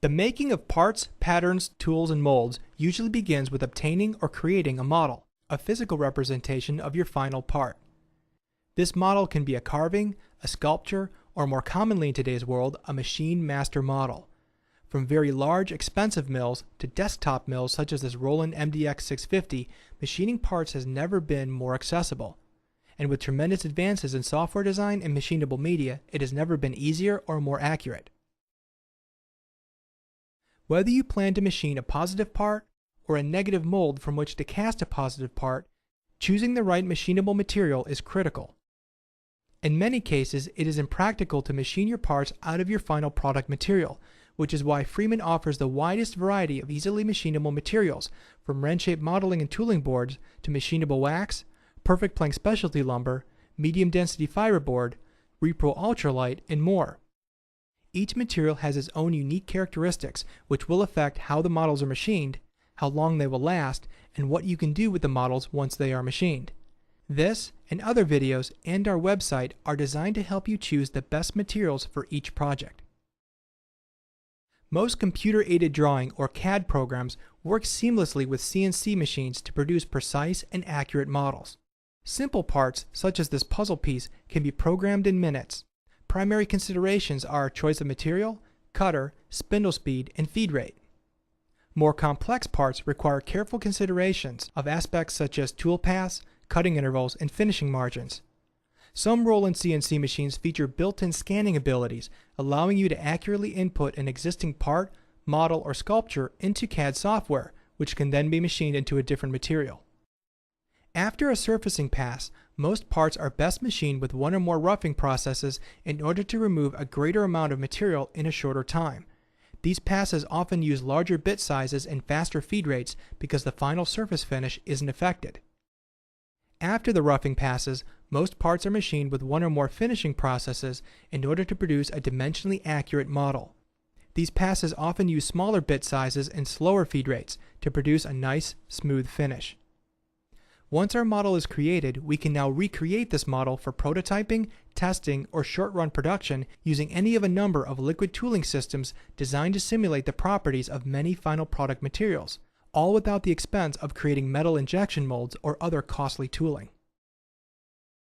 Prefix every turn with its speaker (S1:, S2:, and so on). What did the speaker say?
S1: The making of parts, patterns, tools, and molds usually begins with obtaining or creating a model, a physical representation of your final part. This model can be a carving, a sculpture, or more commonly in today's world, a machine master model. From very large, expensive mills to desktop mills such as this Roland MDX 650, machining parts has never been more accessible. And with tremendous advances in software design and machinable media, it has never been easier or more accurate. Whether you plan to machine a positive part or a negative mold from which to cast a positive part, choosing the right machinable material is critical. In many cases, it is impractical to machine your parts out of your final product material, which is why Freeman offers the widest variety of easily machinable materials, from wrench-shaped modeling and tooling boards to machinable wax, perfect plank specialty lumber, medium-density fiberboard, repro ultralight, and more. Each material has its own unique characteristics, which will affect how the models are machined, how long they will last, and what you can do with the models once they are machined. This and other videos and our website are designed to help you choose the best materials for each project. Most computer-aided drawing or CAD programs work seamlessly with CNC machines to produce precise and accurate models. Simple parts, such as this puzzle piece, can be programmed in minutes. Primary considerations are choice of material, cutter, spindle speed, and feed rate. More complex parts require careful considerations of aspects such as tool paths, cutting intervals, and finishing margins. Some Roland CNC machines feature built-in scanning abilities, allowing you to accurately input an existing part, model, or sculpture into CAD software, which can then be machined into a different material. After a surfacing pass, most parts are best machined with one or more roughing processes in order to remove a greater amount of material in a shorter time. These passes often use larger bit sizes and faster feed rates because the final surface finish isn't affected. After the roughing passes, most parts are machined with one or more finishing processes in order to produce a dimensionally accurate model. These passes often use smaller bit sizes and slower feed rates to produce a nice, smooth finish. Once our model is created, we can now recreate this model for prototyping, testing, or short-run production using any of a number of liquid tooling systems designed to simulate the properties of many final product materials, all without the expense of creating metal injection molds or other costly tooling.